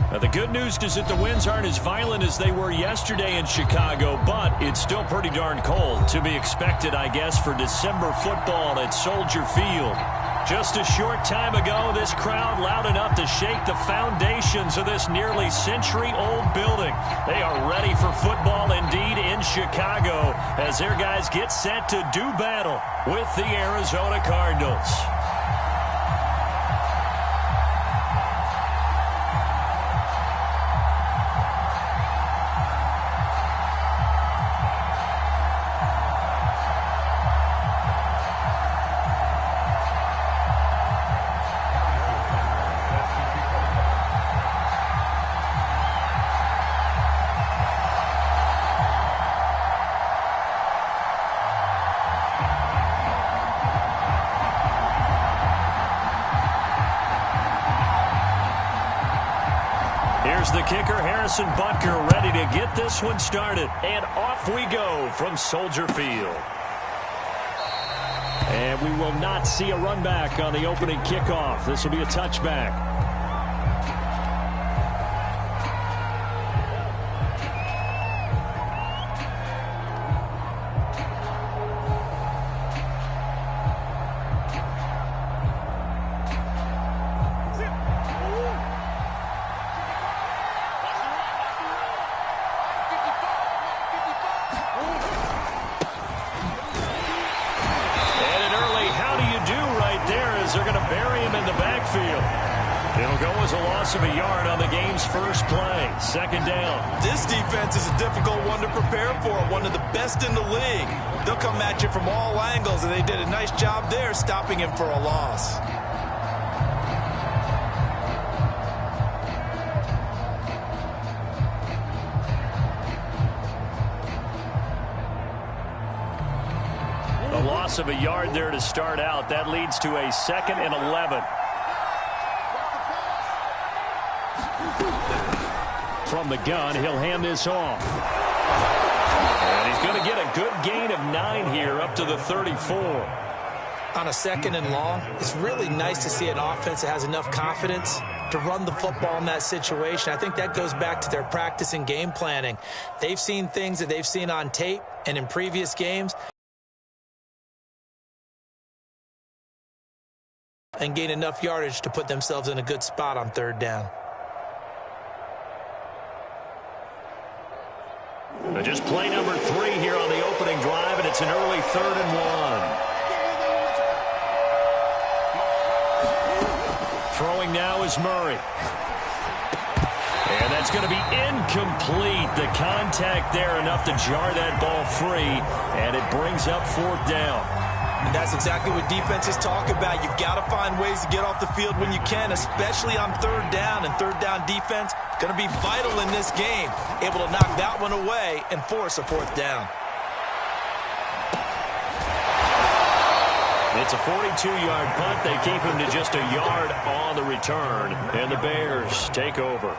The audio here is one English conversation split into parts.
The good news is that the winds aren't as violent as they were yesterday in Chicago, but it's still pretty darn cold. To be expected, I guess, for December football at Soldier Field. Just a short time ago, this crowd loud enough to shake the foundations of this nearly century-old building. They are ready for football indeed in Chicago as their guys get set to do battle with the Arizona Cardinals. Here's the kicker, Harrison Butker, ready to get this one started. And off we go from Soldier Field. And we will not see a run back on the opening kickoff. This will be a touchback. They're going to bury him in the backfield. It'll go as a loss of a yard on the game's first play. Second down. This defense is a difficult one to prepare for, one of the best in the league. They'll come at you from all angles, and they did a nice job there stopping him for a loss. A loss of a yard there to start out. That leads to a 2nd and 11. From the gun, he'll hand this off. And he's going to get a good gain of 9 here up to the 34. On a 2nd and long, it's really nice to see an offense that has enough confidence to run the football in that situation. I think that goes back to their practice and game planning. They've seen things that they've seen on tape and in previous games, and gain enough yardage to put themselves in a good spot on 3rd down. Just play number 3 here on the opening drive, and it's an early 3rd and 1. Throwing now is Murray. And that's going to be incomplete. The contact there enough to jar that ball free, and it brings up 4th down. And that's exactly what defenses talk about. You've got to find ways to get off the field when you can, especially on 3rd down. And 3rd down defense going to be vital in this game. Able to knock that one away and force a 4th down. It's a 42-yard punt. They keep him to just a yard on the return. And the Bears take over.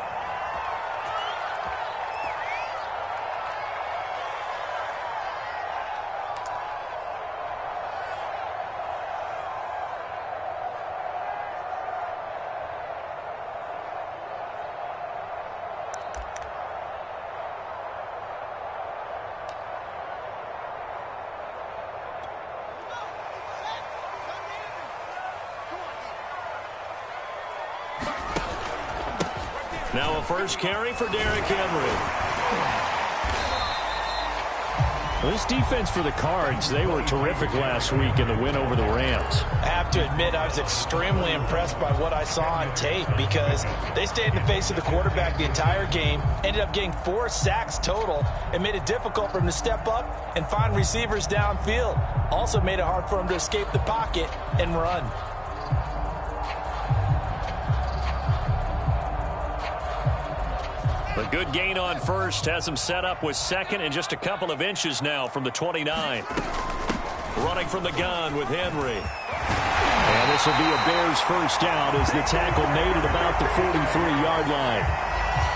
Now a first carry for Derrick Henry. Well, this defense for the Cards, they were terrific last week in the win over the Rams. I have to admit, I was extremely impressed by what I saw on tape because they stayed in the face of the quarterback the entire game, ended up getting 4 sacks total, and made it difficult for him to step up and find receivers downfield. Also made it hard for him to escape the pocket and run. A good gain on first has him set up with 2nd and just a couple of inches now from the 29. Running from the gun with Henry. And this will be a Bears first down as the tackle made at about the 43-yard line.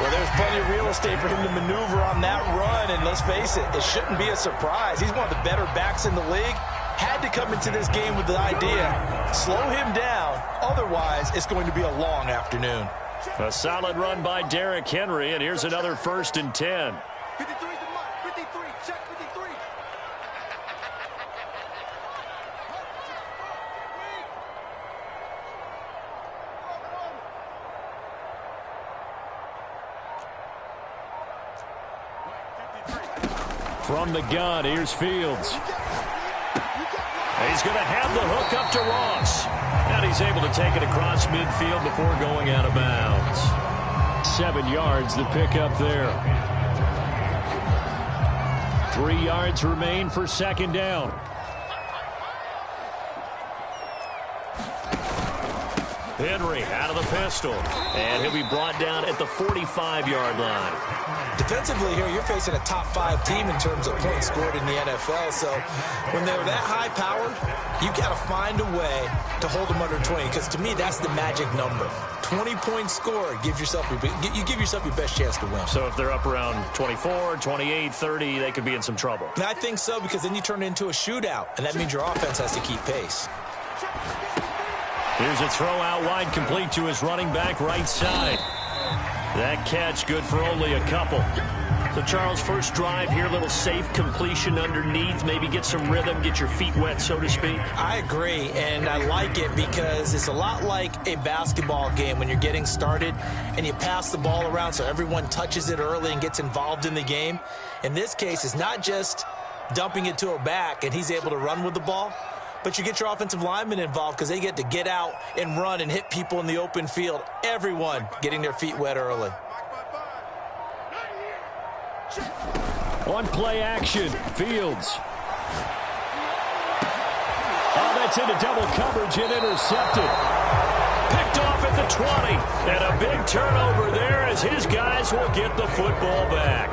Well, there's plenty of real estate for him to maneuver on that run, and let's face it, it shouldn't be a surprise. He's one of the better backs in the league. Had to come into this game with the idea, slow him down, otherwise it's going to be a long afternoon. A solid run by Derrick Henry, and here's another 1st and 10. 53 is the mark. 53. Check 53. From the gun, here's Fields. He's going to have the hook up to Ross. And he's able to take it across midfield before going out of bounds. 7 yards, the pickup there. 3 yards remain for 2nd down. Henry out of the pistol. And he'll be brought down at the 45-yard line. Defensively here, you're facing a top 5 team in terms of points scored in the NFL. So when they're that high-powered, you got to find a way to hold them under 20. Because to me, that's the magic number. 20 points scored, you give yourself your best chance to win. So if they're up around 24, 28, 30, they could be in some trouble. And I think so, because then you turn it into a shootout, and that means your offense has to keep pace. Here's a throw out wide, complete to his running back right side. That catch good for only a couple. So, Charles, first drive here, little safe completion underneath. Maybe get some rhythm, get your feet wet, so to speak. I agree, and I like it because it's a lot like a basketball game when you're getting started and you pass the ball around so everyone touches it early and gets involved in the game. In this case, it's not just dumping it to a back and he's able to run with the ball, but you get your offensive linemen involved because they get to get out and run and hit people in the open field. Everyone getting their feet wet early. On play action, Fields. Oh, that's into double coverage and intercepted. Picked off at the 20. And a big turnover there as his guys will get the football back.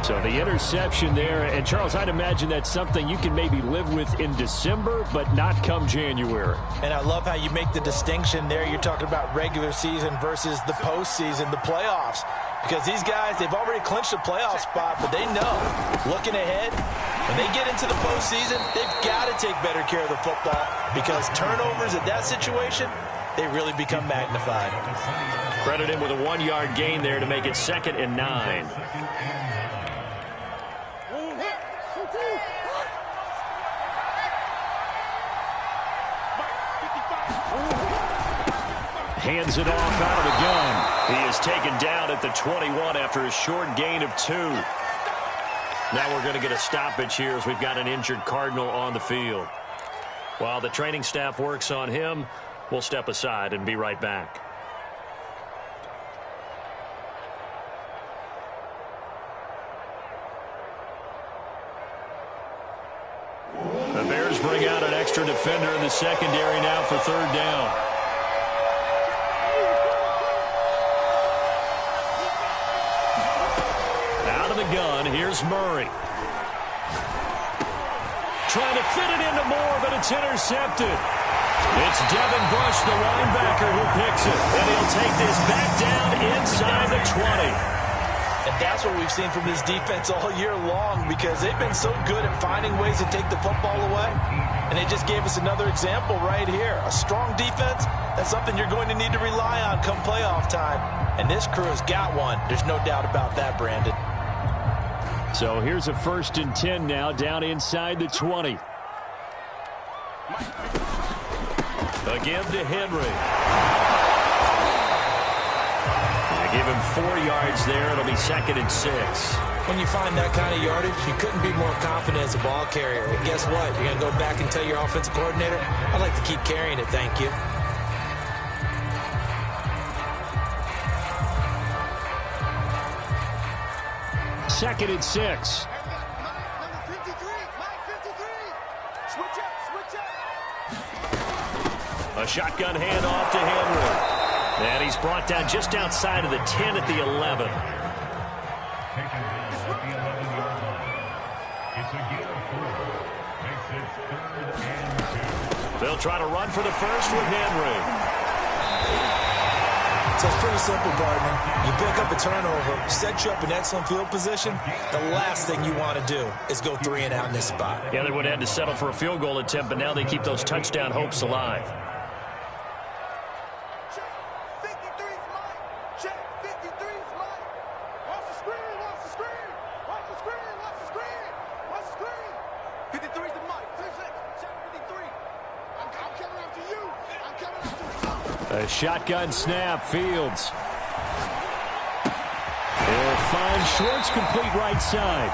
So the interception there, and Charles, I'd imagine that's something you can maybe live with in December, but not come January. And I love how you make the distinction there. You're talking about regular season versus the postseason, the playoffs. Because these guys, they've already clinched a playoff spot, but they know, looking ahead, when they get into the postseason, they've got to take better care of the football because turnovers in that situation, they really become magnified. Credit him with a 1-yard gain there to make it 2nd and 9. Hands it off out of the gun. He is taken down at the 21 after a short gain of 2. Now we're going to get a stoppage here as we've got an injured Cardinal on the field. While the training staff works on him, we'll step aside and be right back. The Bears bring out an extra defender in the secondary now for 3rd down. Gun. Here's Murray. Trying to fit it into Moore, but it's intercepted. It's Devin Bush, the linebacker, who picks it. And he'll take this back down inside the 20. And that's what we've seen from this defense all year long because they've been so good at finding ways to take the football away. And they just gave us another example right here. A strong defense, that's something you're going to need to rely on come playoff time. And this crew has got one. There's no doubt about that, Brandon. So here's a 1st and 10 now down inside the 20. Again to Henry. They give him 4 yards there. It'll be 2nd and 6. When you find that kind of yardage, you couldn't be more confident as a ball carrier. And guess what? You're going to go back and tell your offensive coordinator, I'd like to keep carrying it, thank you. Second and 6. A shotgun handoff to Henry. And he's brought down just outside of the 10 at the 11. They'll try to run for the first with Henry. So it's pretty simple, partner. You pick up a turnover, set you up in excellent field position. The last thing you want to do is go 3 and out in this spot. Yeah, they would have had to settle for a field goal attempt, but now they keep those touchdown hopes alive. 53's mine. Check. 53's mine. Watch the screen. Watch the screen. Watch the screen. Watch the screen. Watch the screen. 53's the mic. 3 seconds. Check 53. I'm coming after you. I'm coming after you. A shotgun snap. Fields. He'll find Schwartz, complete right side.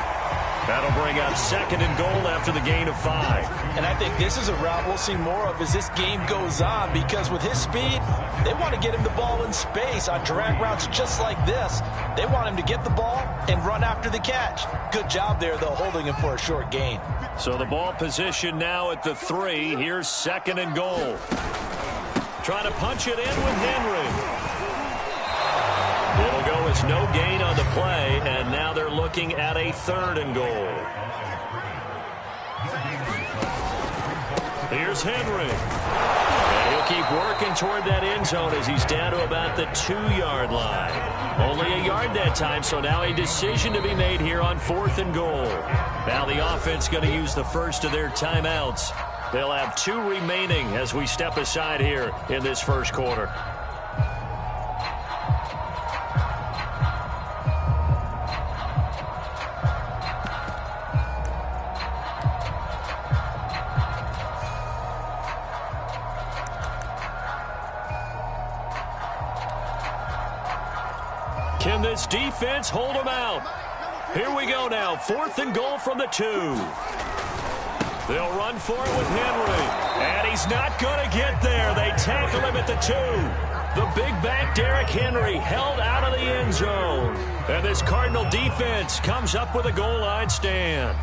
That'll bring up 2nd and goal after the gain of 5. And I think this is a route we'll see more of as this game goes on, because with his speed, they want to get him the ball in space on drag routes just like this. They want him to get the ball and run after the catch. Good job there, though, holding him for a short gain. So the ball position now at the 3. Here's 2nd and goal. Trying to punch it in with Henry. It'll go as no gain on the play, and now they're looking at a 3rd and goal. Here's Henry. And he'll keep working toward that end zone as he's down to about the 2-yard line. Only a yard that time, so now a decision to be made here on 4th and goal. Now the offense going to use the first of their timeouts. They'll have 2 remaining as we step aside here in this first quarter. Can this defense hold them out? Here we go now. 4th and goal from the 2. They'll run for it with Henry. And he's not going to get there. They tackle him at the 2. The big back Derrick Henry held out of the end zone. And this Cardinal defense comes up with a goal line stand.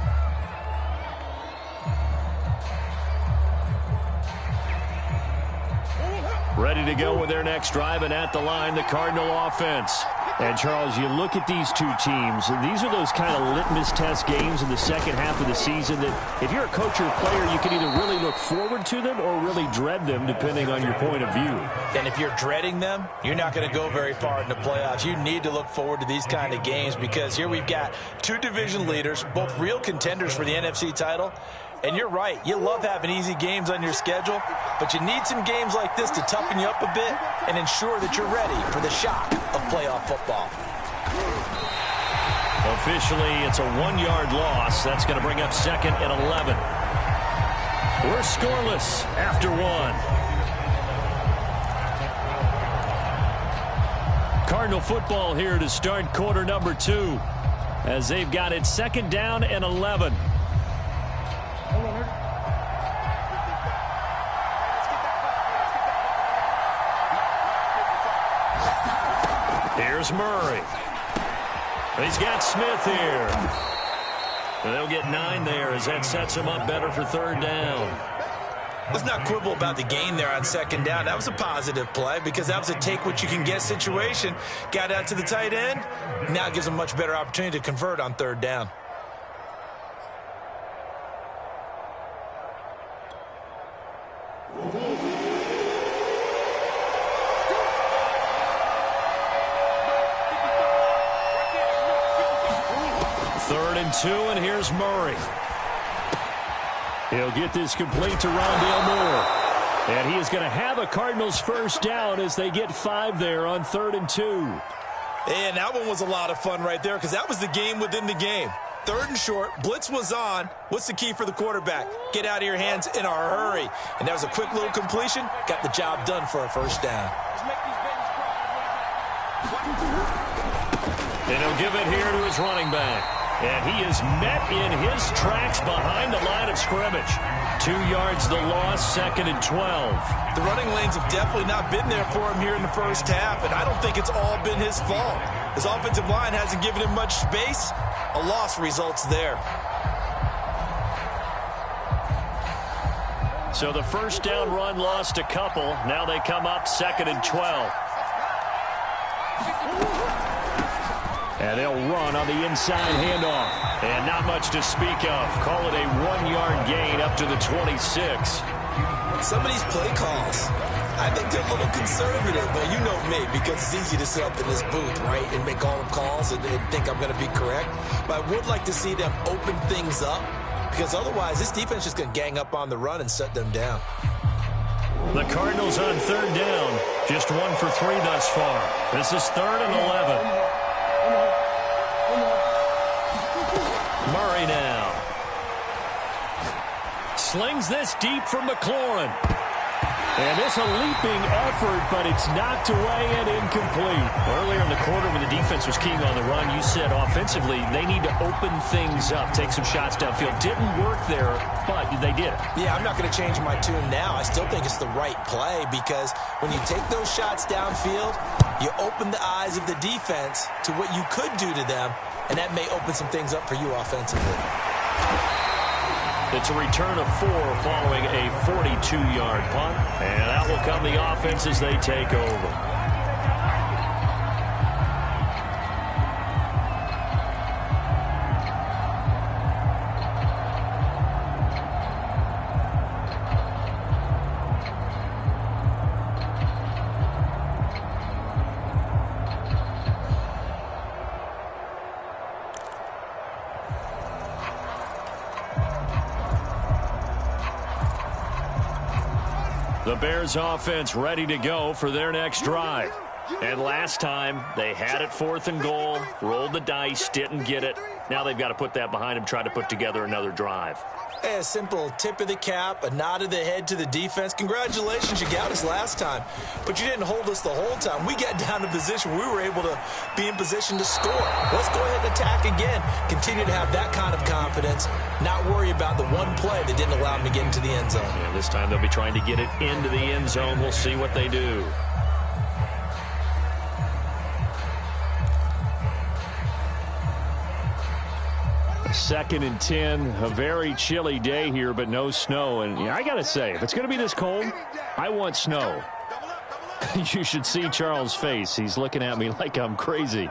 Ready to go with their next drive, and at the line, the Cardinal offense. And, Charles, you look at these two teams, and these are those kind of litmus test games in the second half of the season that if you're a coach or a player, you can either really look forward to them or really dread them, depending on your point of view. And if you're dreading them, you're not going to go very far in the playoffs. You need to look forward to these kind of games, because here we've got 2 division leaders, both real contenders for the NFC title. And you're right, you love having easy games on your schedule, but you need some games like this to toughen you up a bit and ensure that you're ready for the shock of playoff football. Officially, it's a 1-yard loss. That's going to bring up 2nd and 11. We're scoreless after 1. Cardinal football here to start quarter number 2 as they've got it 2nd down and 11. Here's Murray. He's got Smith here. And they'll get 9 there as that sets him up better for 3rd down. Let's not quibble about the gain there on 2nd down. That was a positive play because that was a take-what-you-can-get situation. Got out to the tight end. Now it gives them a much better opportunity to convert on 3rd down. And here's Murray. He'll get this complete to Rondale Moore. And he is going to have a Cardinals first down as they get 5 there on 3rd and 2. And that one was a lot of fun right there because that was the game within the game. 3rd and short, blitz was on. What's the key for the quarterback? Get out of your hands in a hurry. And that was a quick little completion. Got the job done for a first down. And he'll give it here to his running back. And he is met in his tracks behind the line of scrimmage. 2 yards the loss, 2nd and 12. The running lanes have definitely not been there for him here in the first half, and I don't think it's all been his fault. His offensive line hasn't given him much space. A loss results there. So the first down run lost a couple. Now they come up 2nd and 12. And they'll run on the inside handoff. And not much to speak of. Call it a 1-yard gain up to the 26. Some of these play calls, I think they're a little conservative, but you know me, because it's easy to sit up in this booth, right, and make all the calls and think I'm going to be correct. But I would like to see them open things up, because otherwise this defense is going to gang up on the run and shut them down. The Cardinals on 3rd down, Just 1 for 3 thus far. This is 3rd and 11. Murray now. Slings this deep from McLaurin. And it's a leaping effort, but it's knocked away and incomplete. Earlier in the quarter when the defense was keying on the run, you said offensively they need to open things up, take some shots downfield. Didn't work there, but they did. Yeah, I'm not going to change my tune now. I still think it's the right play because when you take those shots downfield, you open the eyes of the defense to what you could do to them, and that may open some things up for you offensively. It's a return of 4 following a 42-yard punt. And out will come the offense as they take over. The Bears offense ready to go for their next drive. And last time, they had it 4th and goal, rolled the dice, didn't get it. Now they've got to put that behind them, try to put together another drive. A simple tip of the cap, a nod of the head to the defense. Congratulations, you got us last time. But you didn't hold us the whole time. We got down to position where we were able to be in position to score. Let's go ahead and attack again. Continue to have that kind of confidence. Not worry about the one play that didn't allow them to get into the end zone. And this time they'll be trying to get it into the end zone. We'll see what they do. Second and 10, a very chilly day here, but no snow. And I got to say, if it's going to be this cold, I want snow. You should see Charles' face. He's looking at me like I'm crazy.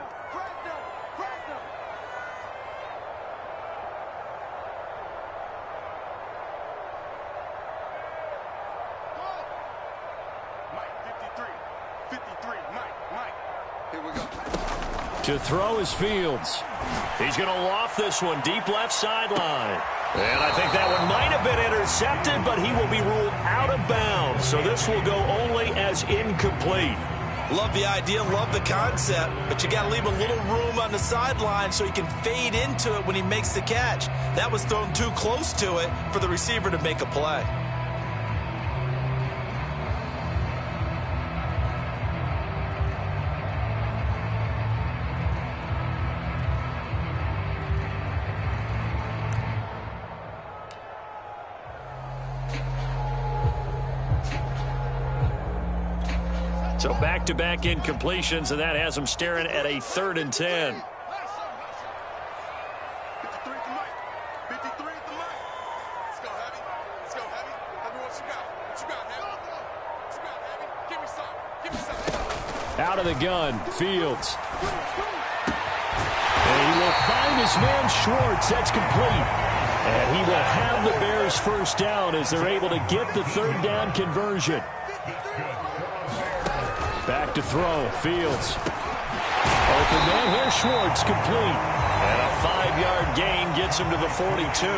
To throw is Fields. He's going to loft this one deep left sideline. And I think that one might have been intercepted, but he will be ruled out of bounds. So this will go only as incomplete. Love the idea, love the concept, but you got to leave a little room on the sideline so he can fade into it when he makes the catch. That was thrown too close to it for the receiver to make a play. So back-to-back incompletions, and that has them staring at a 3rd and 10. 53 at the mic. 53 at the mic. Let's go, Heavy. Let's go, Heavy. Heavy, what you got? What you got, Heavy? What you got, Heavy? Give me some. Give me some. Out of the gun, Fields. And he will find his man Schwartz. That's complete. And he will have the Bears first down as they're able to get the 3rd down conversion. Back to throw, Fields. Open man here, Schwartz, complete. And a 5-yard gain gets him to the 42.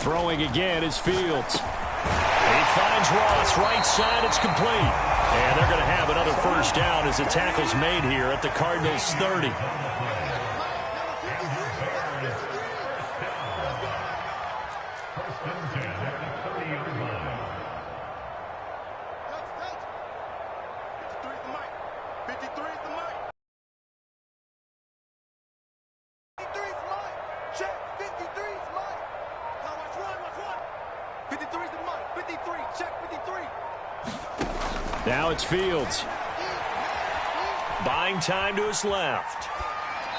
Throwing again is Fields. He finds Ross, right side, it's complete. And they're going to have another first down as the tackle's made here at the Cardinals' 30. Now it's Fields. Buying time to his left.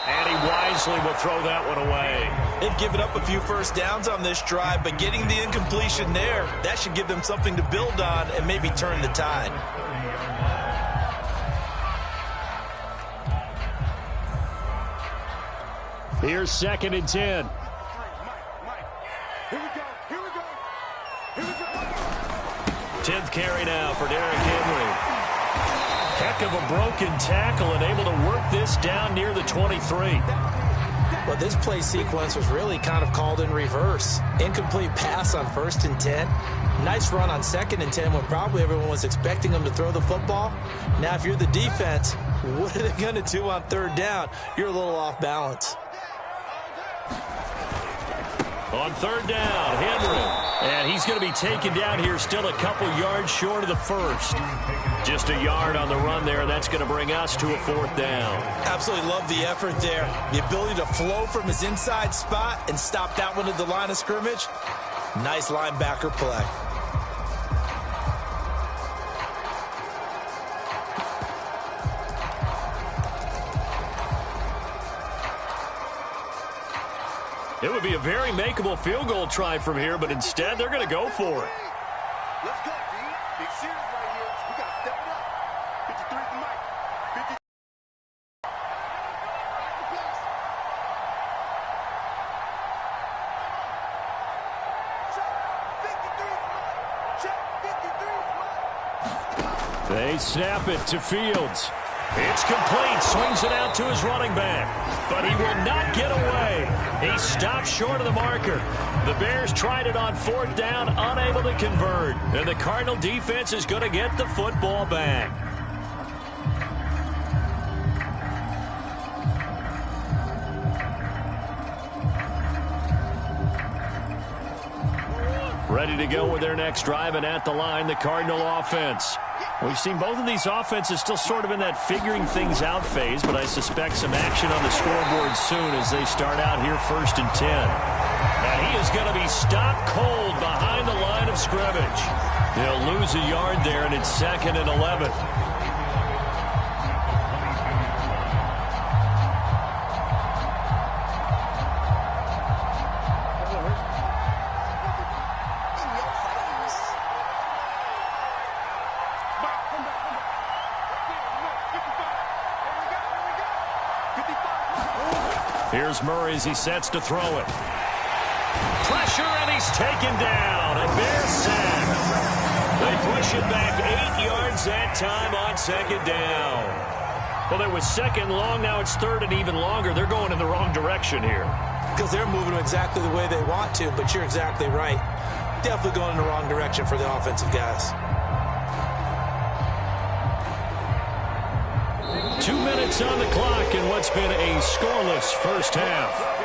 And he wisely will throw that one away. They've given up a few first downs on this drive, but getting the incompletion there, that should give them something to build on and maybe turn the tide. Here's 2nd and 10. 10th carry now for Derrick Henry. Heck of a broken tackle and able to work this down near the 23. Well, this play sequence was really kind of called in reverse. Incomplete pass on 1st and 10. Nice run on 2nd and 10 when probably everyone was expecting them to throw the football. Now, if you're the defense, what are they going to do on 3rd down? You're a little off balance. On 3rd down, Henry. And he's going to be taken down here still a couple yards short of the first. Just a yard on the run there. That's going to bring us to a 4th down. Absolutely love the effort there. The ability to flow from his inside spot and stop that one at the line of scrimmage. Nice linebacker play. It would be a very makeable field goal try from here, but instead they're going to go for it. Let's go, D. Big series right here. We got to step it up. 53 is the mic. 50. Check. 53 is mine. Check. 53 is mine. They snap it to Fields. It's complete. Swings it out to his running back. But he will not get away. He stopped short of the marker. The Bears tried it on 4th down, unable to convert. And the Cardinal defense is going to get the football back. Ready to go with their next drive, and at the line, the Cardinal offense. We've seen both of these offenses still sort of in that figuring things out phase, but I suspect some action on the scoreboard soon as they start out here 1st and 10. And he is going to be stopped cold behind the line of scrimmage. They'll lose a yard there, and it's 2nd and 11. Here's Murray as he sets to throw it. Pressure, and he's taken down. A Bear sack. They push it back 8 yards that time on 2nd down. Well, it was 2nd long. Now it's 3rd and even longer. They're going in the wrong direction here. Because they're moving exactly the way they want to, but you're exactly right. Definitely going in the wrong direction for the offensive guys. 2 minutes on the clock in what's been a scoreless first half.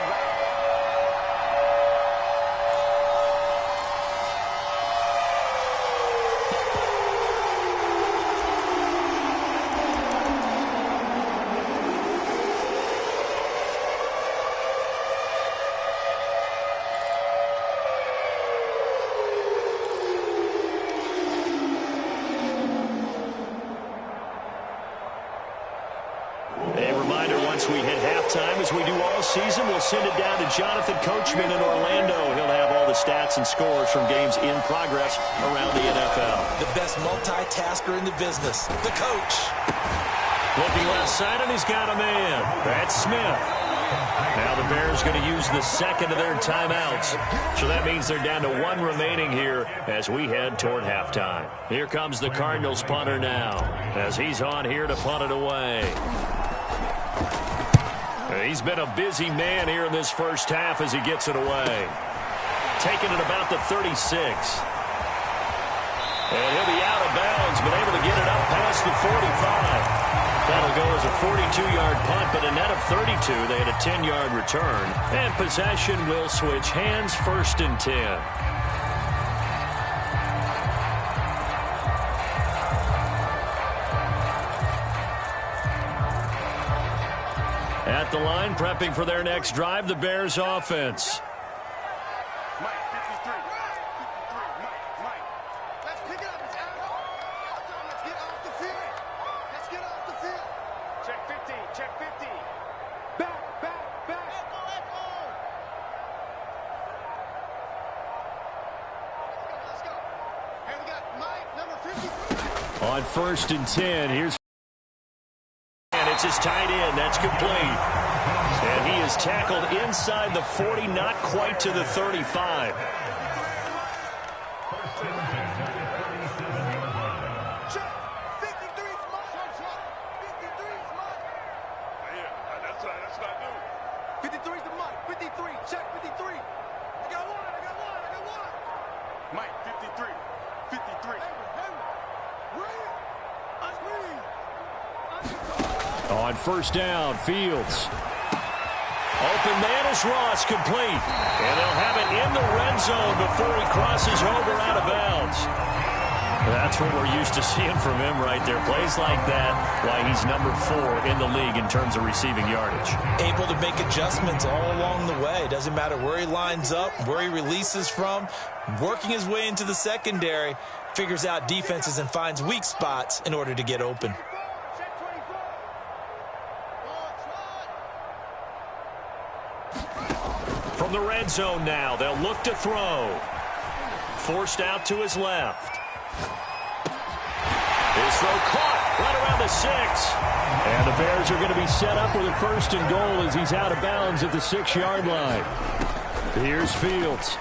We'll send it down to Jonathan Coachman in Orlando. He'll have all the stats and scores from games in progress around the NFL. The best multitasker in the business, the coach. Looking left side, and he's got a man. That's Smith. Now the Bears going to use the 2nd of their timeouts. So that means they're down to 1 remaining here as we head toward halftime. Here comes the Cardinals punter now as he's on here to punt it away. He's been a busy man here in this first half as he gets it away. Taking it about the 36. And he'll be out of bounds, but able to get it up past the 45. That'll go as a 42-yard punt, but a net of 32. They had a 10-yard return. And possession will switch hands, 1st and 10. At the line, prepping for their next drive, the Bears offense. Mike, 53. 53. Mike. Let's pick it up. It's out. Let's get off the field. Let's get off the field. Check 15. Check 15. Back. Echo. Let's go. Here we got Mike, number 53. On 1st and 10, here's... And it's his tight end. That's complete. And he is tackled inside the 40, not quite to the 35. Check. 53 is mine. 53 is mine. Yeah, that's not new. 53 is the 53. Check 53. I got one. I got one. I got one. Mike, 53. 53. On first down, Fields. Open man is Ross, complete. And they'll have it in the red zone before he crosses over out of bounds. That's what we're used to seeing from him right there. Plays like that, why he's number 4 in the league in terms of receiving yardage. Able to make adjustments all along the way. Doesn't matter where he lines up, where he releases from. Working his way into the secondary, figures out defenses and finds weak spots in order to get open. From the red zone now, they'll look to throw. Forced out to his left. His throw caught right around the 6. And the Bears are going to be set up with a first and goal as he's out of bounds at the 6-yard line. Here's Fields.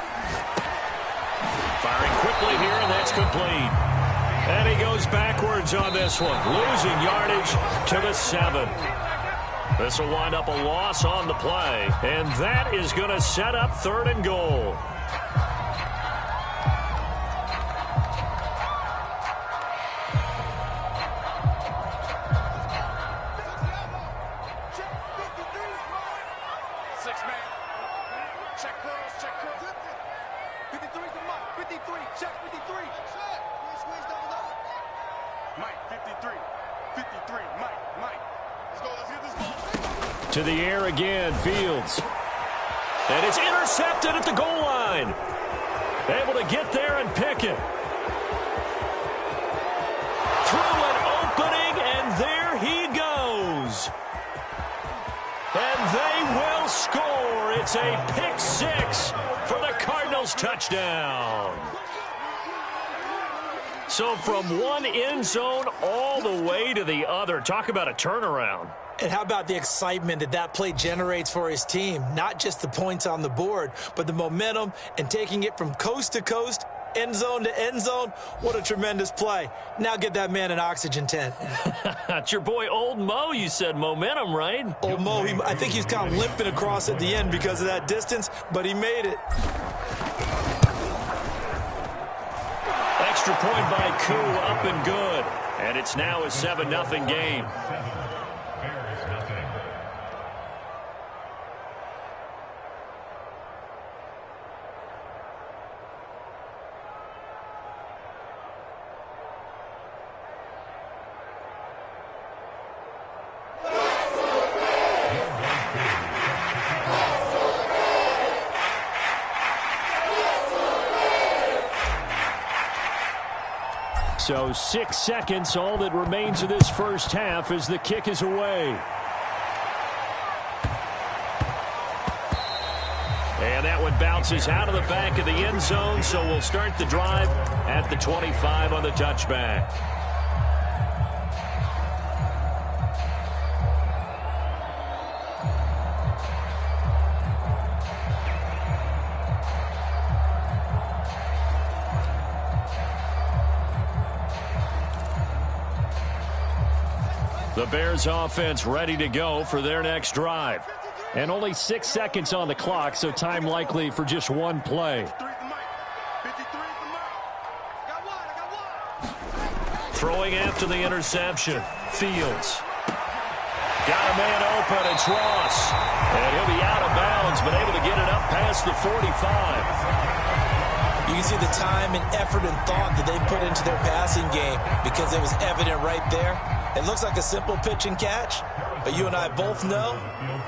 Firing quickly here, and that's complete. And he goes backwards on this one, losing yardage to the 7. This will wind up a loss on the play, and that is going to set up 3rd and goal. To the air again, Fields. And it's intercepted at the goal line. Able to get there and pick it. Through an opening, and there he goes. And they will score. It's a pick 6 for the Cardinals touchdown. So from one end zone all the way to the other. Talk about a turnaround. And how about the excitement that that play generates for his team? Not just the points on the board, but the momentum and taking it from coast to coast, end zone to end zone. What a tremendous play. Now get that man an oxygen tent. It's your boy Old Mo, you said. Momentum, right? Old Mo, I think he's kind of limping across at the end because of that distance, but he made it. Extra point by Koo, up and good. And it's now a 7-0 game. So 6 seconds, all that remains of this first half as the kick is away. And that one bounces out of the back of the end zone, so we'll start the drive at the 25 on the touchback. The Bears offense ready to go for their next drive. And only 6 seconds on the clock, so time likely for just one play. Throwing after the interception. Fields. Got a man open. It's Ross. And he'll be out of bounds, but able to get it up past the 45. You can see the time and effort and thought that they put into their passing game because it was evident right there. It looks like a simple pitch and catch, but you and I both know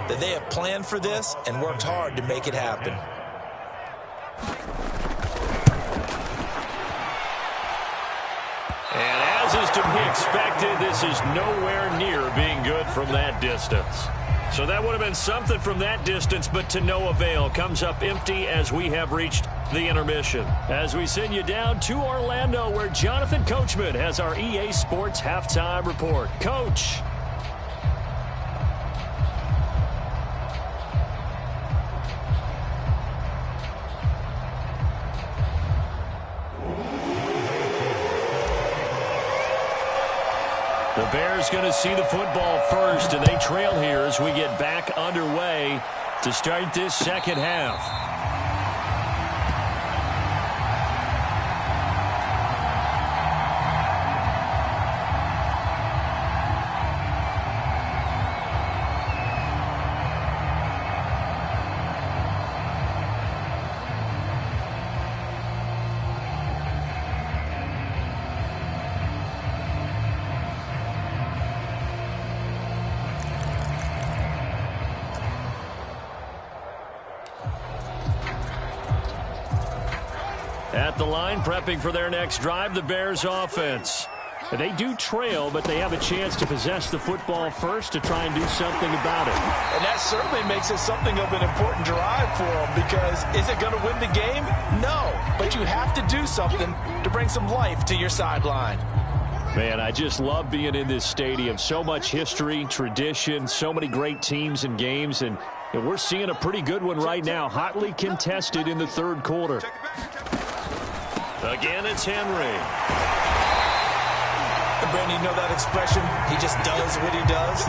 that they have planned for this and worked hard to make it happen. And as is to be expected, this is nowhere near being good from that distance. So that would have been something from that distance, but to no avail. Comes up empty as we have reached the intermission. As we send you down to Orlando, where Jonathan Coachman has our EA Sports Halftime Report. Coach. The Bears going to see the football first, and they trail here as we get back underway to start this second half. At the line, prepping for their next drive, the Bears offense. They do trail, but they have a chance to possess the football first to try and do something about it. And that certainly makes it something of an important drive for them, because is it going to win the game? No, but you have to do something to bring some life to your sideline. Man, I just love being in this stadium. So much history, tradition, so many great teams and games, and we're seeing a pretty good one right now, hotly contested in the third quarter. Again, it's Henry. And Brandon, you know that expression? He just does what he does.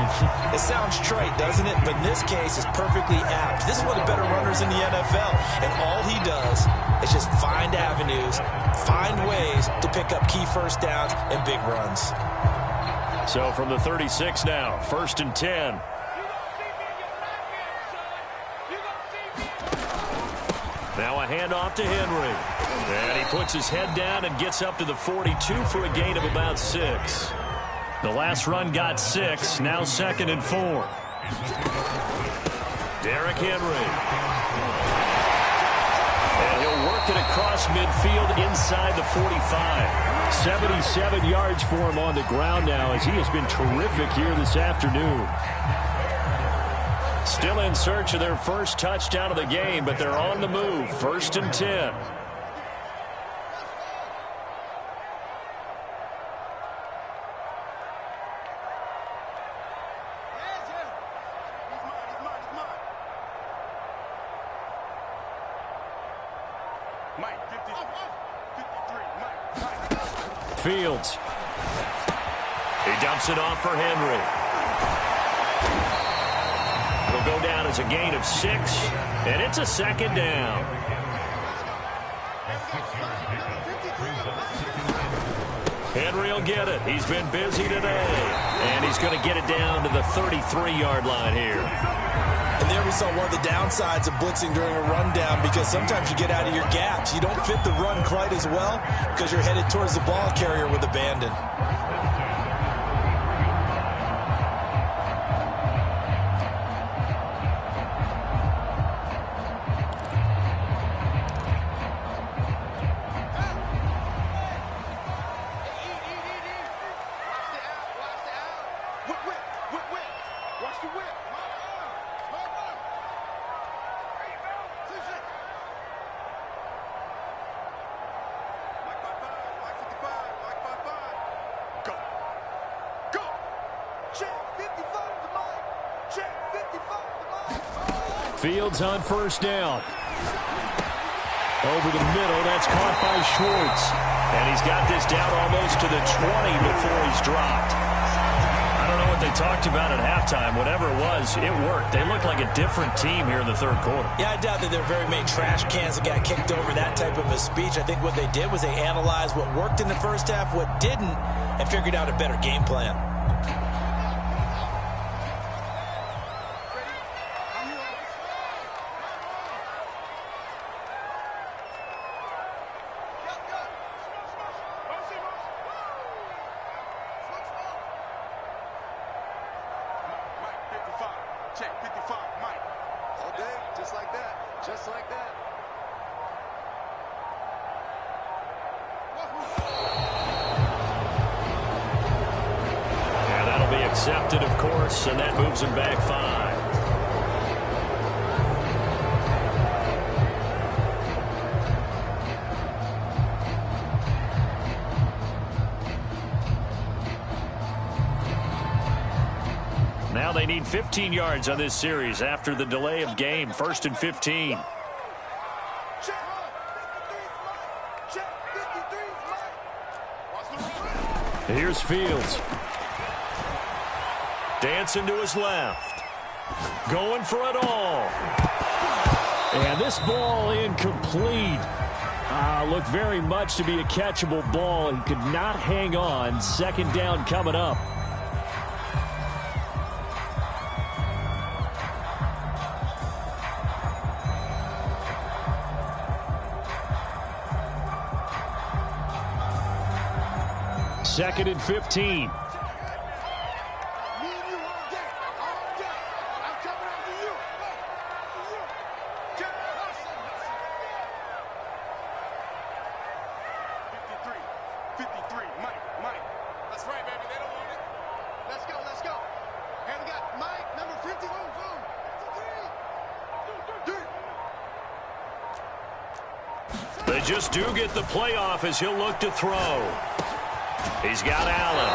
It sounds trite, doesn't it? But in this case, it's perfectly apt. This is one of the better runners in the NFL. And all he does is just find avenues, find ways to pick up key first downs and big runs. So from the 36 now, 1st and 10. Now a handoff to Henry. And he puts his head down and gets up to the 42 for a gain of about 6. The last run got 6. Now 2nd and 4. Derrick Henry. And he'll work it across midfield inside the 45. 77 yards for him on the ground now, as he has been terrific here this afternoon. Still in search of their first touchdown of the game, but they're on the move. 1st and 10. Fields. He dumps it off for Henry. It'll go down as a gain of 6, and it's a 2nd down. Henry will get it. He's been busy today, and he's going to get it down to the 33-yard line here. And there we saw one of the downsides of blitzing during a rundown, because sometimes you get out of your gaps. You don't fit the run quite as well because you're headed towards the ball carrier with abandon. Fields on 1st down. Over the middle, that's caught by Schwartz. And he's got this down almost to the 20 before he's dropped. I don't know what they talked about at halftime. Whatever it was, it worked. They looked like a different team here in the third quarter. Yeah, I doubt that there were very many trash cans that got kicked over, that type of a speech. I think what they did was they analyzed what worked in the first half, what didn't, and figured out a better game plan. Accepted, of course, and that moves him back 5. Now they need 15 yards on this series after the delay of game. 1st and 15. Here's Fields. Dancing to his left. Going for it all. And this ball incomplete. Looked very much to be a catchable ball. He could not hang on. Second down coming up. Second and 15. They just do get the playoff as he'll look to throw. He's got Allen.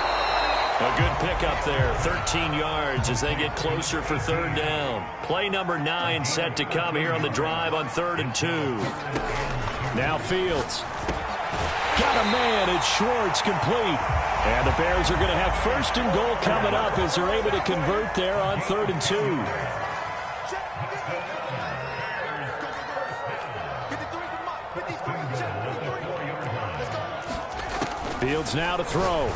A good pickup there, 13 yards as they get closer for third down. Play number 9 set to come here on the drive on 3rd and 2. Now Fields. Got a man, it's Schwartz, complete. And the Bears are going to have 1st and goal coming up as they're able to convert there on 3rd and 2. Fields now to throw.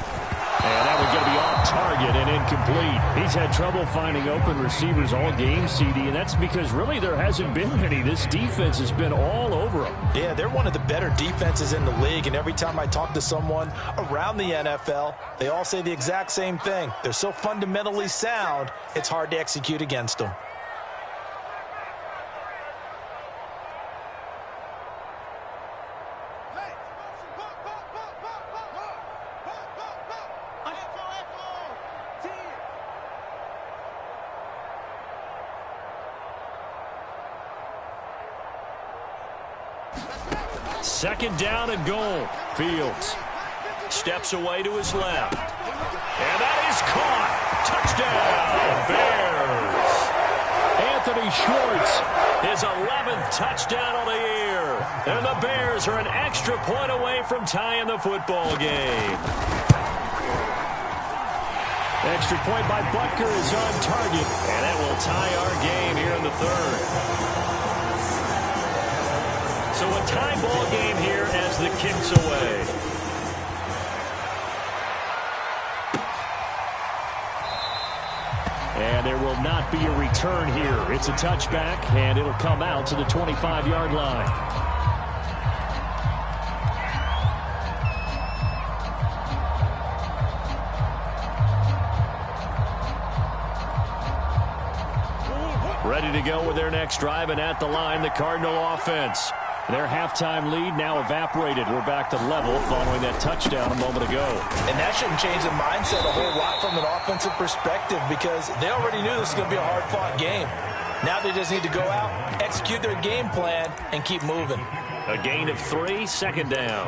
And that one's going to be off target and incomplete. He's had trouble finding open receivers all game, CD, and that's because really there hasn't been many. This defense has been all over them. Yeah, they're one of the better defenses in the league, and every time I talk to someone around the NFL, they all say the exact same thing. They're so fundamentally sound, it's hard to execute against them. Second down and goal. Fields steps away to his left. And that is caught. Touchdown, Bears. Anthony Schwartz, his 11th touchdown on the year. And the Bears are an extra point away from tying the football game. Extra point by Butker is on target. And that will tie our game here in the 3rd. So a tie ball game here as the kick's away. And there will not be a return here. It's a touchback, and it'll come out to the 25-yard line. Ready to go with their next drive, and at the line, the Cardinal offense. Their halftime lead now evaporated. We're back to level following that touchdown a moment ago. And that shouldn't change the mindset a whole lot from an offensive perspective because they already knew this was going to be a hard-fought game. Now they just need to go out, execute their game plan, and keep moving. A gain of 3, second down.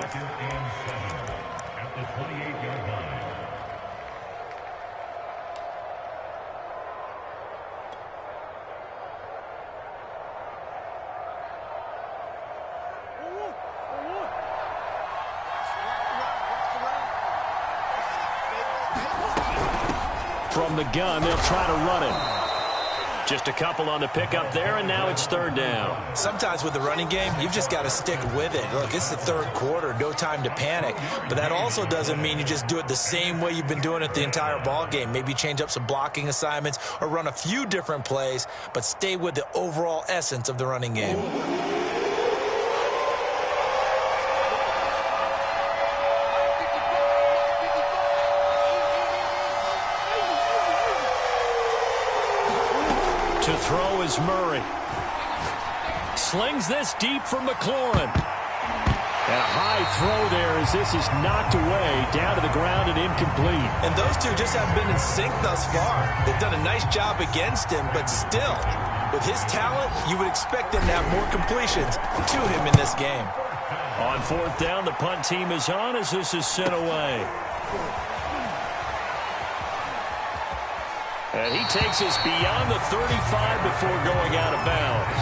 From the gun, they'll try to run it. Just a couple on the pickup there, and now it's 3rd down. Sometimes with the running game, you've just got to stick with it. Look, it's the 3rd quarter, no time to panic. But that also doesn't mean you just do it the same way you've been doing it the entire ball game. Maybe change up some blocking assignments or run a few different plays, but stay with the overall essence of the running game. To throw is Murray. Slings this deep for McLaurin. And a high throw there as this is knocked away, down to the ground and incomplete. And those two just haven't been in sync thus far. They've done a nice job against him, but still, with his talent, you would expect them to have more completions to him in this game. On 4th down, the punt team is on as this is sent away. And he takes us beyond the 35 before going out of bounds.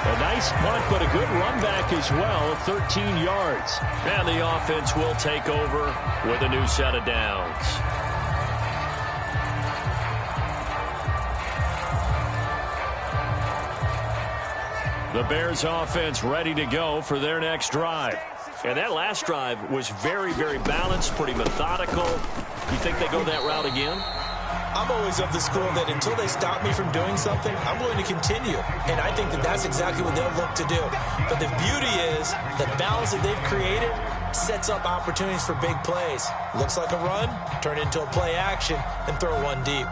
A nice punt, but a good run back as well, 13 yards. And the offense will take over with a new set of downs. The Bears offense ready to go for their next drive. And that last drive was very, very balanced, pretty methodical. You think they go that route again? I'm always of the school that until they stop me from doing something, I'm going to continue. And I think that that's exactly what they'll look to do. But the beauty is the balance that they've created sets up opportunities for big plays. Looks like a run, turn into a play action, and throw one deep.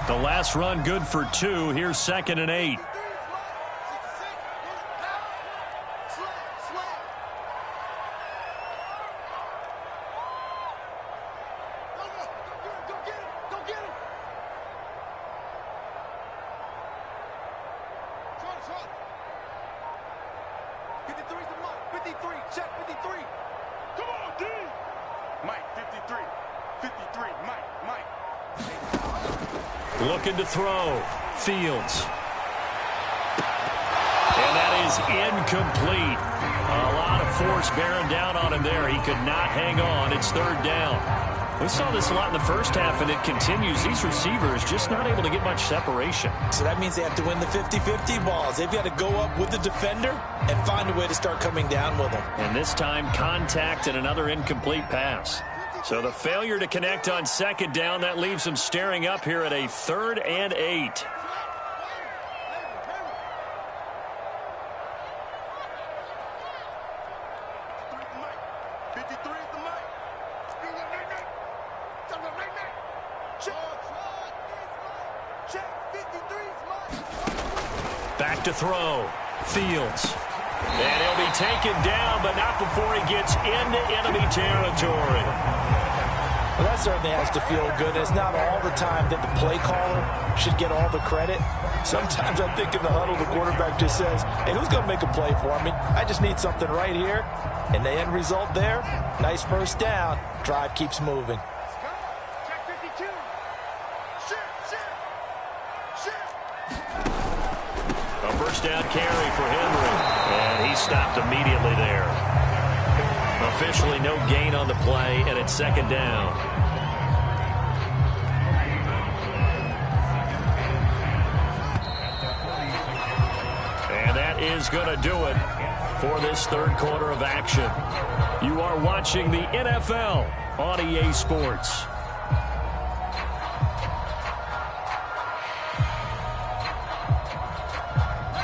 The last run good for 2. Here's 2nd and 8. Looking to throw. Fields. And that is incomplete. A lot of force bearing down on him there. He could not hang on. It's 3rd down. We saw this a lot in the first half, and it continues. These receivers just not able to get much separation. So that means they have to win the 50-50 balls. They've got to go up with the defender and find a way to start coming down with them. And this time, contact and another incomplete pass. So the failure to connect on 2nd down, that leaves them staring up here at a 3rd and 8. Back to throw. Fields. And he'll be taken down, but not before he gets into enemy territory. Well, that certainly has to feel good. It's not all the time that the play caller should get all the credit. Sometimes I think in the huddle, the quarterback just says, hey, who's going to make a play for me? I just need something right here. And the end result there, nice 1st down. Drive keeps moving. A 1st down carry for Henry. And he stopped immediately there. Officially no gain on the play, and it's 2nd down. And that is going to do it for this 3rd quarter of action. You are watching the NFL on EA Sports.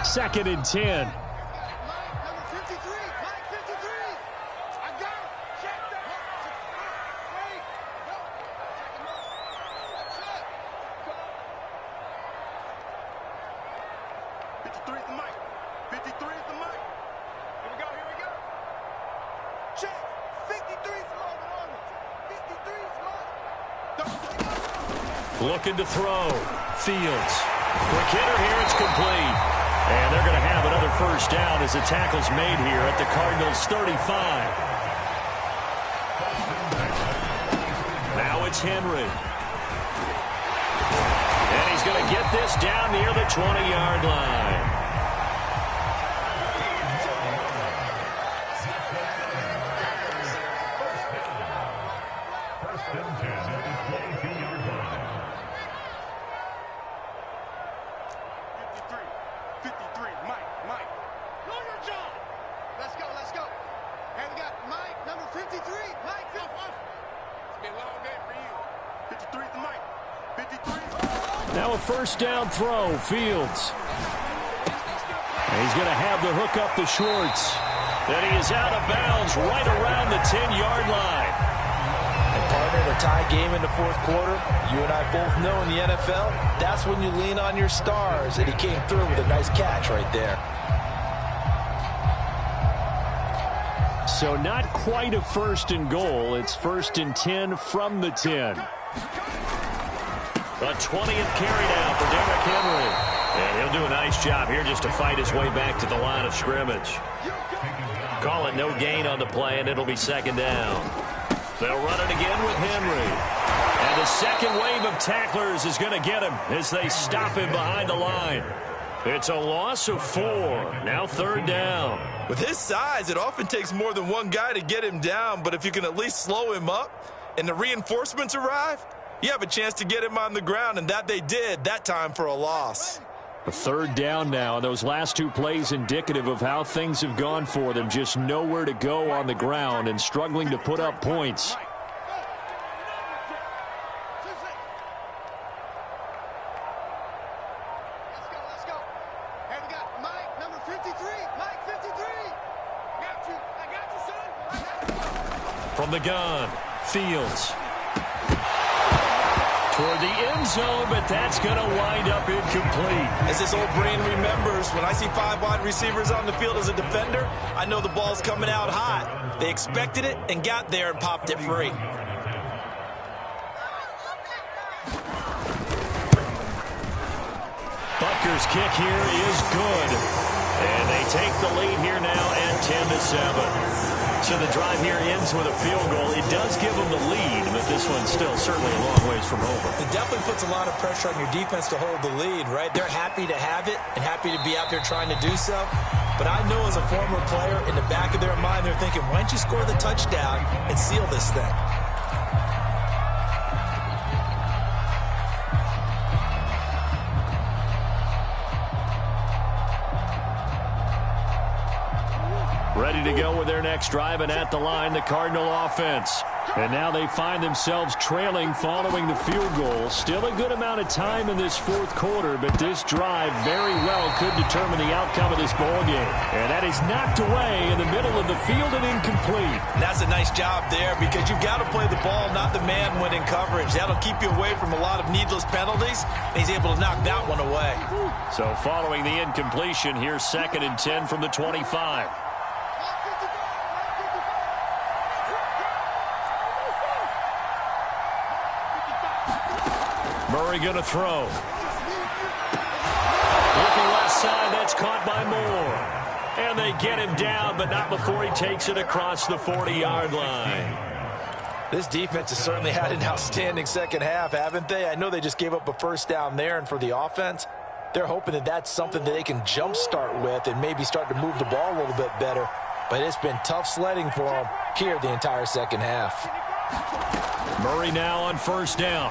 Second and 10. Looking to throw. Fields. Quick hitter here. It's complete. And they're going to have another 1st down as the tackle's made here at the Cardinals' 35. Now it's Henry. And he's going to get this down near the 20-yard line. Now a 1st down throw. Fields. And he's going to have the hook up to Schwartz. And he is out of bounds right around the 10-yard line. And partner, in a tie game in the 4th quarter, you and I both know in the NFL, that's when you lean on your stars. And he came through with a nice catch right there. So not quite a 1st and goal. It's 1st and 10 from the 10. A 20th carry now for Derrick Henry. And he'll do a nice job here just to fight his way back to the line of scrimmage. Call it no gain on the play, and it'll be 2nd down. They'll run it again with Henry. And the second wave of tacklers is going to get him as they stop him behind the line. It's a loss of 4. Now 3rd down. With his size, it often takes more than one guy to get him down, but if you can at least slow him up and the reinforcements arrive, you have a chance to get him on the ground, and that they did that time for a loss. A third down now, and those last two plays indicative of how things have gone for them. Just nowhere to go on the ground and struggling to put up points. Let's go. Hey, we got Mike, number 53. Mike, 53. I got you, son. From the gun, Fields. Toward the end zone, but that's going to wind up incomplete. As this old brain remembers, when I see 5 wide receivers on the field as a defender, I know the ball's coming out hot. They expected it and got there and popped it free. Butker's kick here is good. And they take the lead here now at 10-7. So the drive here ends with a field goal. It does give them the lead, but this one's still certainly a long ways from over. It definitely puts a lot of pressure on your defense to hold the lead, right? They're happy to have it and happy to be out there trying to do so. But I know as a former player, in the back of their mind, they're thinking, why don't you score the touchdown and seal this thing? Ready to go with their next drive, and at the line, the Cardinal offense. And now they find themselves trailing following the field goal. Still a good amount of time in this fourth quarter, but this drive very well could determine the outcome of this ball game. And that is knocked away in the middle of the field and incomplete. And that's a nice job there because you've got to play the ball, not the man when in coverage. That'll keep you away from a lot of needless penalties, and he's able to knock that one away. So following the incompletion, here's 2nd and 10 from the 25. Murray going to throw. Looking left side, that's caught by Moore. And they get him down, but not before he takes it across the 40-yard line. This defense has certainly had an outstanding second half, haven't they? I know they just gave up a first down there, and for the offense, they're hoping that that's something that they can jumpstart with and maybe start to move the ball a little bit better. But it's been tough sledding for them here the entire second half. Murray now on first down.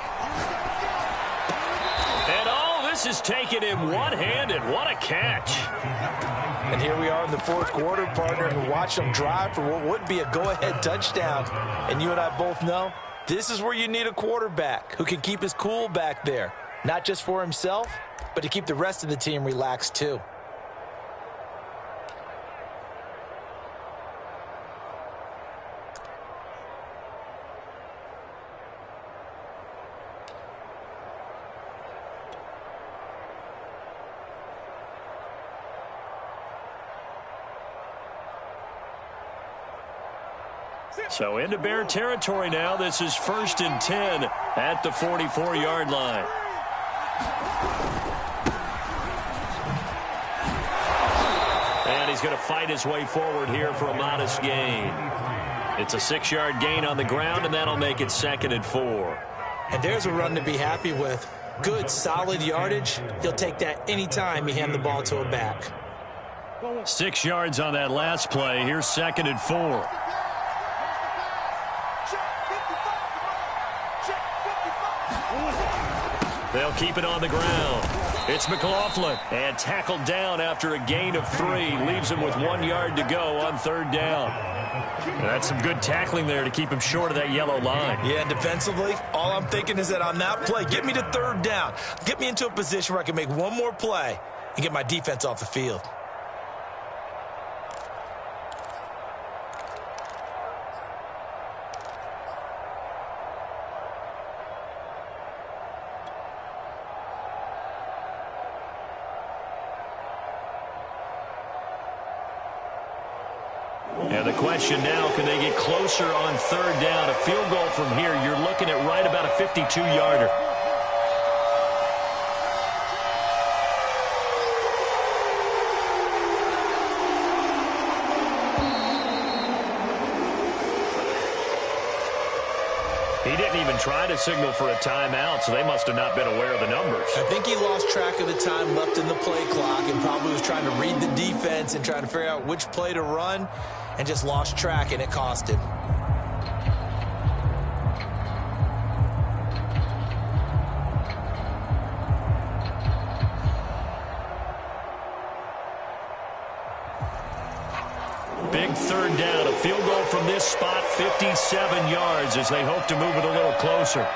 And this is taken him one-handed. What a catch. And here we are in the fourth quarter, partner, and watch them drive for what would be a go-ahead touchdown. And you and I both know this is where you need a quarterback who can keep his cool back there. Not just for himself, but to keep the rest of the team relaxed too. So into Bear territory now. This is 1st and 10 at the 44-yard line. And he's going to fight his way forward here for a modest gain. It's a 6-yard gain on the ground, and that'll make it 2nd and 4. And there's a run to be happy with. Good, solid yardage. He'll take that anytime you hand the ball to a back. 6 yards on that last play. Here's 2nd and 4. They'll keep it on the ground. It's McLaughlin, and tackled down after a gain of 3. Leaves him with 1 yard to go on 3rd down. And that's some good tackling there to keep him short of that yellow line. Yeah, and defensively, all I'm thinking is that on that play, get me to 3rd down. Get me into a position where I can make one more play and get my defense off the field. And the question now, can they get closer on 3rd down? A field goal from here, you're looking at right about a 52-yarder. He didn't even try to signal for a timeout, so they must have not been aware of the numbers. I think he lost track of the time left in the play clock and probably was trying to read the defense and trying to figure out which play to run and just lost track, and it cost him. Big third down. A field goal from this spot, 57 yards as they hope to move it a little closer.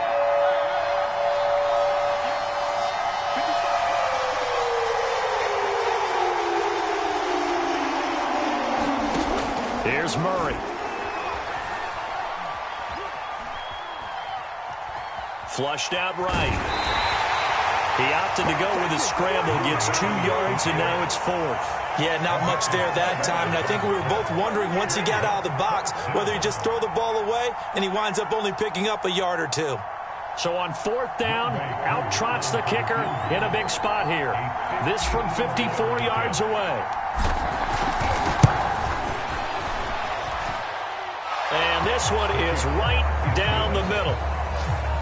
Here's Murray. Flushed out right. He opted to go with a scramble, gets 2 yards, and now it's 4th. Yeah, not much there that time, and I think we were both wondering once he got out of the box whether he just throw the ball away, and he winds up only picking up a yard or 2. So on 4th down, out trots the kicker in a big spot here. This from 54 yards away. And this one is right down the middle.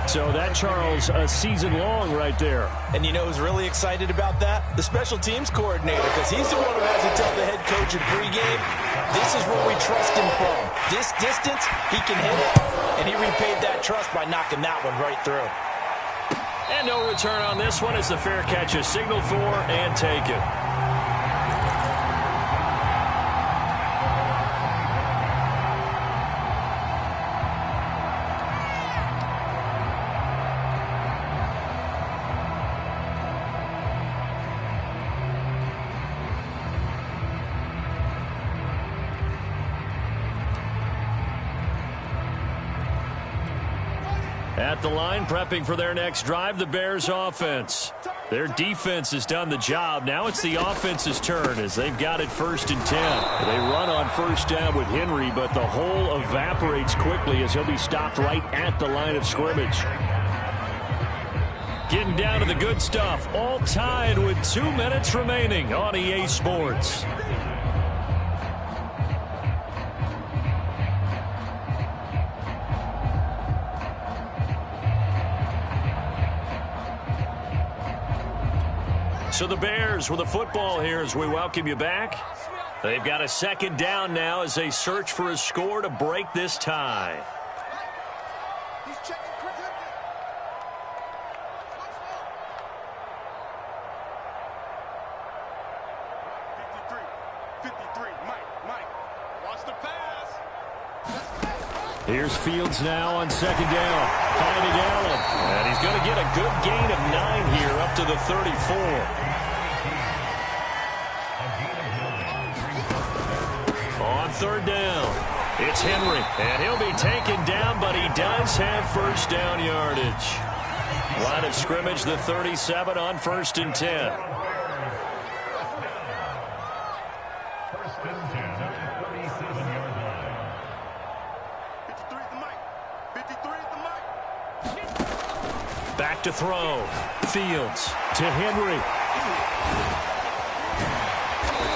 So that, Charles, a season long right there. And you know who's really excited about that? The special teams coordinator, because he's the one who has to tell the head coach in pregame, this is where we trust him from. This distance, he can hit it, and he repaid that trust by knocking that one right through. And no return on this one as the fair catch is signaled for and taken. At the line, prepping for their next drive, the Bears offense. Their defense has done the job. Now it's the offense's turn as they've got it 1st and 10. They run on 1st down with Henry, but the hole evaporates quickly as he'll be stopped right at the line of scrimmage. Getting down to the good stuff, all tied with 2 minutes remaining on EA Sports. So the Bears with the football here as we welcome you back. They've got a 2nd down now as they search for a score to break this tie. He's checking Chris Hilton. 53, Mike, watch the pass. Here's Fields now on 2nd down, finding Allen. And he's going to get a good gain of 9 here up to the 34. On 3rd down, it's Henry, and he'll be taken down, but he does have 1st down yardage. Line of scrimmage, the 37 on 1st and 10. Back to throw. Fields to Henry.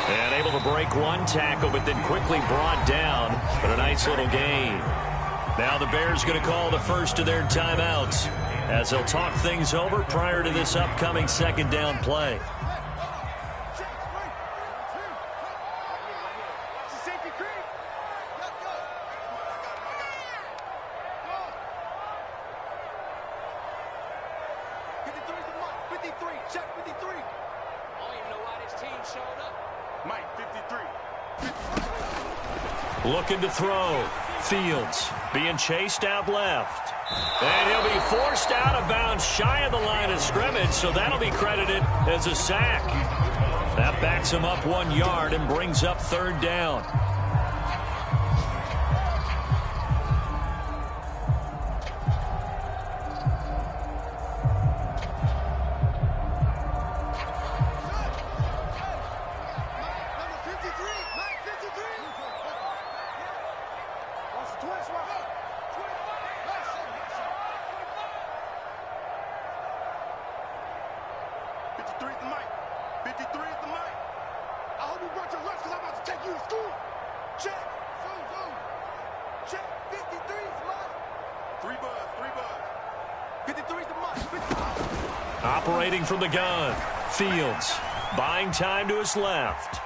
And able to break one tackle, but then quickly brought down. But a nice little gain. Now the Bears going to call the first of their timeouts as they'll talk things over prior to this upcoming 2nd down play. Looking to throw. Fields being chased out left. And he'll be forced out of bounds shy of the line of scrimmage, so that'll be credited as a sack. That backs him up 1 yard and brings up 3rd down. Operating from the gun, Fields buying time to his left.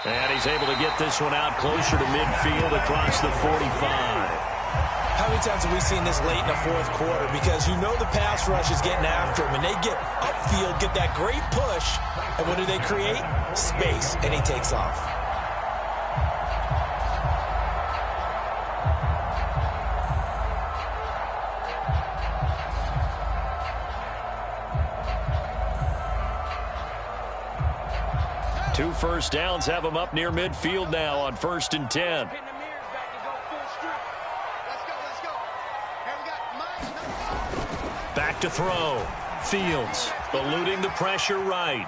And he's able to get this one out closer to midfield across the 45. How many times have we seen this late in the 4th quarter? Because you know the pass rush is getting after him, and they get upfield, get that great push, and what do they create? Space, and he takes off. 2 first downs have them up near midfield now on 1st and 10. Back to throw. Fields eluding the pressure right.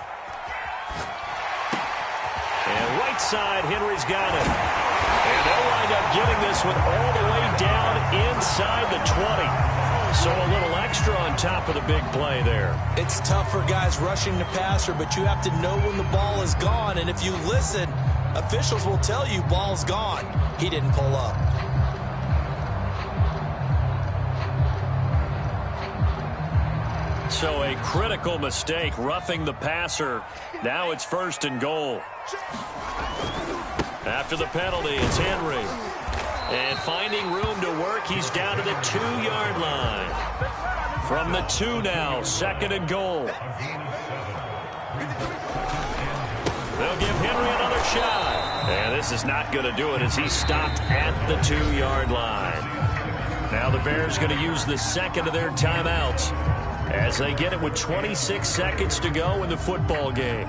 And right side, Henry's got it. And they'll wind up getting this one all the way down inside the 20. So a little extra on top of the big play there. It's tough for guys rushing the passer, but you have to know when the ball is gone. And if you listen, officials will tell you ball's gone. He didn't pull up. So a critical mistake, roughing the passer. Now it's 1st and goal. After the penalty, it's Henry. And finding room to work, he's down to the 2-yard line. From the 2 now, 2nd and goal. They'll give Henry another shot. And this is not going to do it as he's stopped at the 2-yard line. Now the Bears going to use the 2nd of their timeouts as they get it with 26 seconds to go in the football game.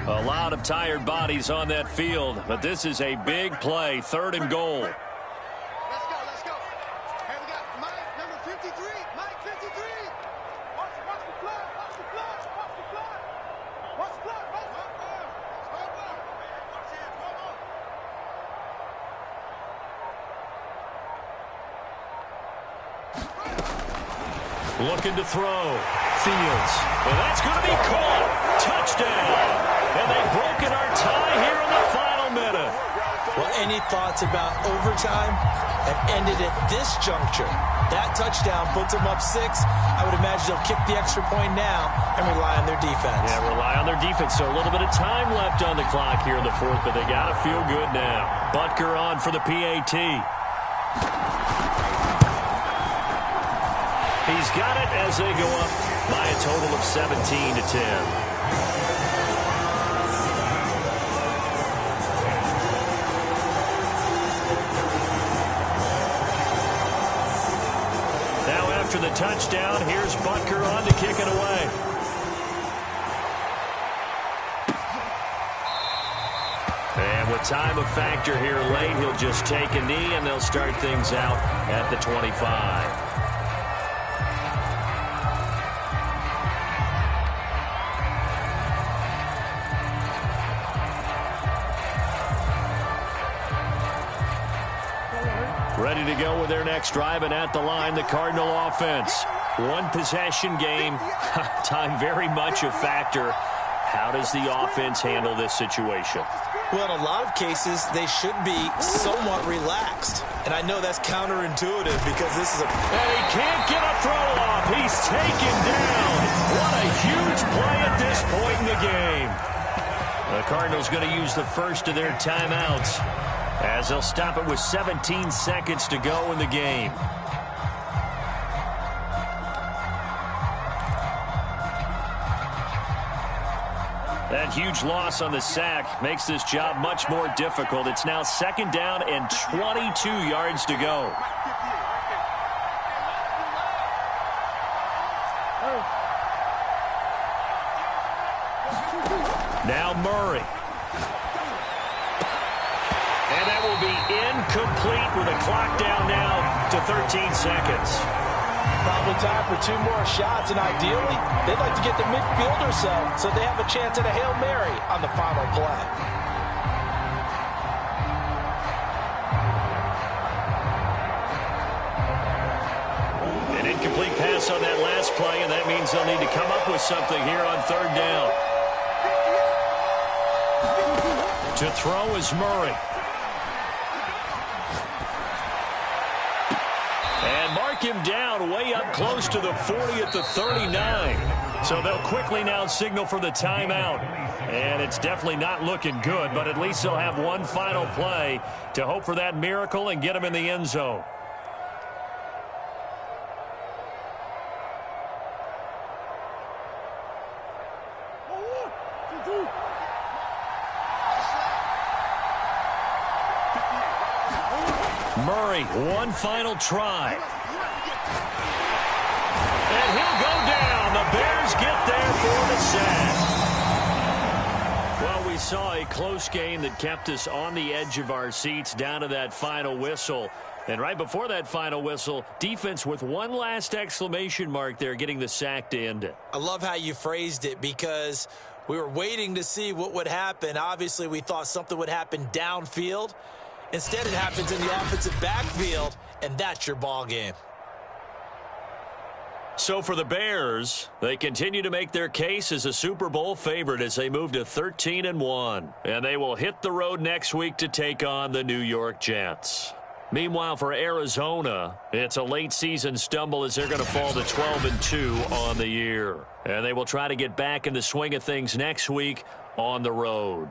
A lot of tired bodies on that field, but this is a big play, 3rd and goal. Let's go. Hey, we got Mike, number 53. Mike, 53. Watch the clock. Watch the clock. Watch the clock. Watch the clock. Watch the clock. Watch it. Hold on. Looking to throw. Fields. Well, that's going to be caught. Touchdown. And they've broken our tie here in the final minute. Well, any thoughts about overtime have ended at this juncture. That touchdown puts them up 6. I would imagine they'll kick the extra point now and rely on their defense. Yeah, rely on their defense. So a little bit of time left on the clock here in the 4th, but they got to feel good now. Butker on for the PAT. He's got it as they go up by a total of 17-10. After the touchdown, here's Butker on to kick it away. And with time a factor here late, he'll just take a knee and they'll start things out at the 25. Ready to go with their next drive, and at the line, the Cardinal offense. 1 possession game. Time very much a factor. How does the offense handle this situation? Well, in a lot of cases, they should be somewhat relaxed. And I know that's counterintuitive because this is a... And he can't get a throw off. He's taken down. What a huge play at this point in the game. The Cardinals going to use the first of their timeouts, as they'll stop it with 17 seconds to go in the game. That huge loss on the sack makes this job much more difficult. It's now 2nd down and 22 yards to go. Now Murray. And that will be incomplete with a clock down now to 13 seconds. Probably time for 2 more shots, and ideally, they'd like to get the midfield or so they have a chance at a Hail Mary on the final play. An incomplete pass on that last play, and that means they'll need to come up with something here on 3rd down. To throw is Murray. And mark him down way up close to the 40 at the 39. So they'll quickly now signal for the timeout. And it's definitely not looking good, but at least they'll have one final play to hope for that miracle and get him in the end zone. Murray, one final try. And he'll go down. The Bears get there for the sack. Well, we saw a close game that kept us on the edge of our seats down to that final whistle. And right before that final whistle, defense with one last exclamation mark there, getting the sack to end it. I love how you phrased it, because we were waiting to see what would happen. Obviously, we thought something would happen downfield. Instead, it happens in the offensive backfield, and that's your ball game. So for the Bears, they continue to make their case as a Super Bowl favorite as they move to 13-1. And they will hit the road next week to take on the New York Jets. Meanwhile, for Arizona, it's a late season stumble as they're going to fall to 12-2 on the year. And they will try to get back in the swing of things next week on the road.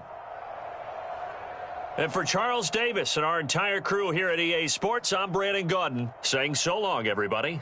And for Charles Davis and our entire crew here at EA Sports, I'm Brandon Gaudin saying so long, everybody.